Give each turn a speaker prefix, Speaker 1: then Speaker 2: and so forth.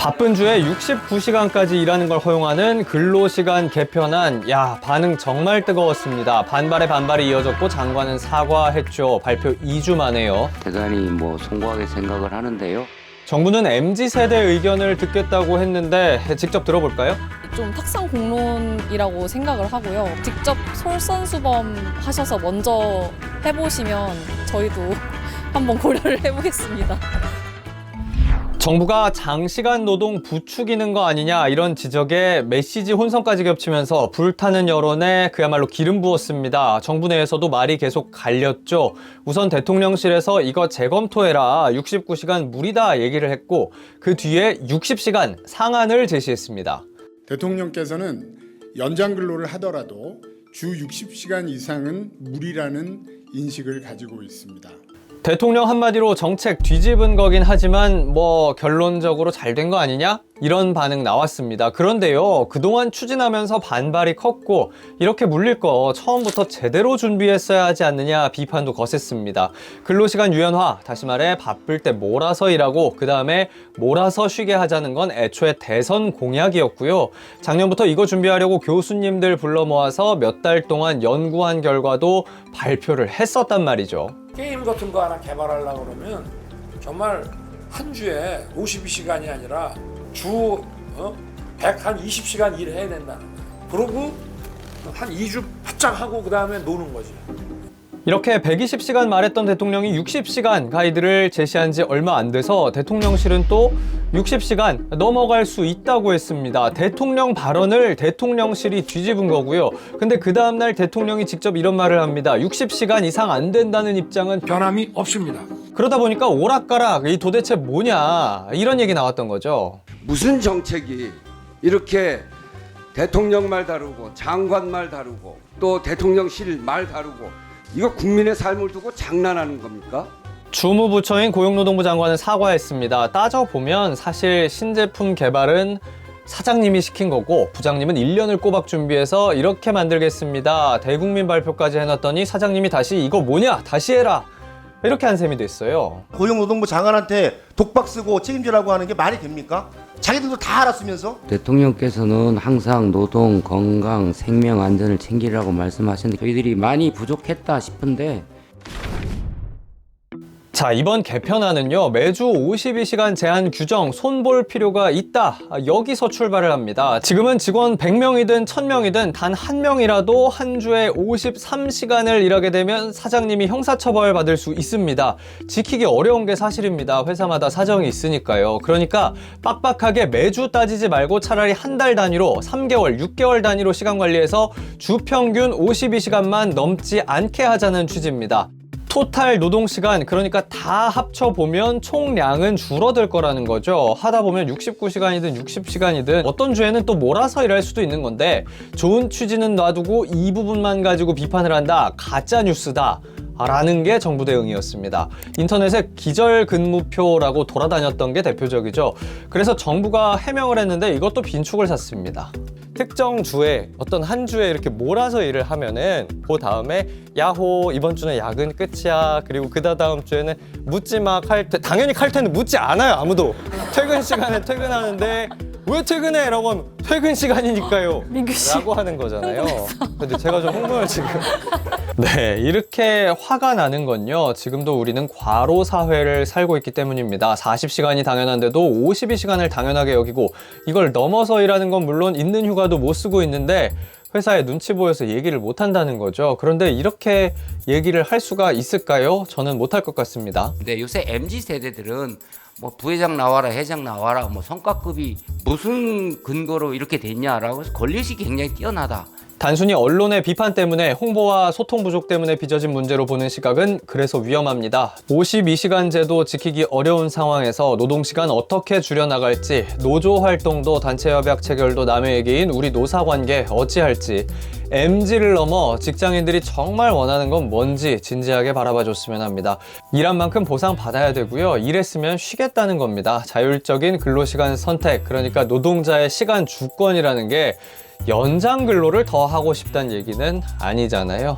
Speaker 1: 바쁜 주에 69시간까지 일하는 걸 허용하는 근로시간 개편안, 반응 정말 뜨거웠습니다. 반발에 반발이 이어졌고 장관은 사과했죠. 발표 2주 만에요.
Speaker 2: 대단히 송구하게 생각을 하는데요.
Speaker 1: 정부는 MZ세대 의견을 듣겠다고 했는데 직접 들어볼까요?
Speaker 3: 좀 탁상 공론이라고 생각을 하고요. 직접 솔선수범 하셔서 먼저 해보시면 저희도 한번 고려를 해보겠습니다.
Speaker 1: 정부가 장시간 노동 부추기는 거 아니냐 이런 지적에 메시지 혼선까지 겹치면서 불타는 여론에 그야말로 기름 부었습니다. 정부 내에서도 말이 계속 갈렸죠. 우선 대통령실에서 이거 재검토해라, 69시간 무리다 얘기를 했고 그 뒤에 60시간 상한을 제시했습니다.
Speaker 4: 대통령께서는 연장 근로를 하더라도 주 60시간 이상은 무리라는 인식을 가지고 있습니다.
Speaker 1: 대통령 한마디로 정책 뒤집은 거긴 하지만 결론적으로 잘 된 거 아니냐? 이런 반응 나왔습니다. 그런데요, 그동안 추진하면서 반발이 컸고 이렇게 물릴 거 처음부터 제대로 준비했어야 하지 않느냐 비판도 거셌습니다. 근로시간 유연화, 다시 말해 바쁠 때 몰아서 일하고 그 다음에 몰아서 쉬게 하자는 건 애초에 대선 공약이었고요. 작년부터 이거 준비하려고 교수님들 불러 모아서 몇 달 동안 연구한 결과도 발표를 했었단 말이죠.
Speaker 5: 게임 같은 거 하나 개발하려고 그러면 정말 한 주에 52시간이 아니라 주 120시간 일해야 된다는 거예요. 그러고 한 2주 바짝 하고 그 다음에 노는 거지.
Speaker 1: 이렇게 120시간 말했던 대통령이 60시간 가이드를 제시한 지 얼마 안 돼서 대통령실은 또 60시간 넘어갈 수 있다고 했습니다. 대통령 발언을 대통령실이 뒤집은 거고요. 근데 그 다음날 대통령이 직접 이런 말을 합니다. 60시간 이상 안 된다는 입장은
Speaker 5: 변함이 없습니다.
Speaker 1: 그러다 보니까 오락가락, 이 도대체 뭐냐 이런 얘기 나왔던 거죠.
Speaker 6: 무슨 정책이 이렇게 대통령 말 다르고 장관 말 다르고 또 대통령실 말 다르고 이거 국민의 삶을 두고 장난하는 겁니까?
Speaker 1: 주무부처인 고용노동부 장관은 사과했습니다. 따져보면 사실 신제품 개발은 사장님이 시킨 거고 부장님은 1년을 꼬박 준비해서 이렇게 만들겠습니다. 대국민 발표까지 해놨더니 사장님이 다시 이거 뭐냐? 다시 해라. 이렇게 한 셈이 됐어요.
Speaker 7: 고용노동부 장관한테 독박 쓰고 책임지라고 하는 게 말이 됩니까? 자기들도 다 알았으면서?
Speaker 2: 대통령께서는 항상 노동, 건강, 생명, 안전을 챙기라고 말씀하셨는데 저희들이 많이 부족했다 싶은데
Speaker 1: 자, 이번 개편안은요, 매주 52시간 제한 규정 손볼 필요가 있다. 여기서 출발을 합니다. 지금은 직원 100명이든 1000명이든 단 한 명이라도 한 주에 53시간을 일하게 되면 사장님이 형사처벌 받을 수 있습니다. 지키기 어려운 게 사실입니다. 회사마다 사정이 있으니까요. 그러니까 빡빡하게 매주 따지지 말고 차라리 한 달 단위로 3개월, 6개월 단위로 시간 관리해서 주 평균 52시간만 넘지 않게 하자는 취지입니다. 토탈 노동시간, 그러니까 다 합쳐보면 총량은 줄어들 거라는 거죠. 하다 보면 69시간이든 60시간이든 어떤 주에는 또 몰아서 일할 수도 있는 건데 좋은 취지는 놔두고 이 부분만 가지고 비판을 한다. 가짜 뉴스다. 라는 게 정부 대응이었습니다. 인터넷에 기절근무표라고 돌아다녔던 게 대표적이죠. 그래서 정부가 해명을 했는데 이것도 빈축을 샀습니다. 특정 주에 어떤 한 주에 이렇게 몰아서 일을 하면은 그 다음에 야호 이번 주는 야근 끝이야. 그리고 그다음 주에는 묻지 마 칼퇴. 당연히 칼퇴는 묻지 않아요. 아무도. 퇴근 시간에 퇴근하는데 왜 퇴근해? 라고 하면 퇴근 시간이니까요.
Speaker 3: 민규 씨.
Speaker 1: 라고 하는 거잖아요. 근데 제가 좀 흥분을 지금. 네, 이렇게 화가 나는 건요. 지금도 우리는 과로 사회를 살고 있기 때문입니다. 40시간이 당연한데도 52시간을 당연하게 여기고 이걸 넘어서 일하는 건 물론 있는 휴가도 못 쓰고 있는데 회사에 눈치 보여서 얘기를 못 한다는 거죠. 그런데 이렇게 얘기를 할 수가 있을까요? 저는 못할 것 같습니다.
Speaker 2: 근데 요새 MZ 세대들은 부회장 나와라, 회장 나와라, 성과급이 무슨 근거로 이렇게 됐냐라고 해서 권리의식이 굉장히 뛰어나다.
Speaker 1: 단순히 언론의 비판 때문에 홍보와 소통 부족 때문에 빚어진 문제로 보는 시각은 그래서 위험합니다. 52시간 제도 지키기 어려운 상황에서 노동시간 어떻게 줄여나갈지, 노조 활동도 단체 협약 체결도 남의 얘기인 우리 노사관계 어찌할지, MZ를 넘어 직장인들이 정말 원하는 건 뭔지 진지하게 바라봐 줬으면 합니다. 일한 만큼 보상 받아야 되고요. 일했으면 쉬겠다는 겁니다. 자율적인 근로시간 선택, 그러니까 노동자의 시간 주권이라는 게 연장 근로를 더 하고 싶다는 얘기는 아니잖아요.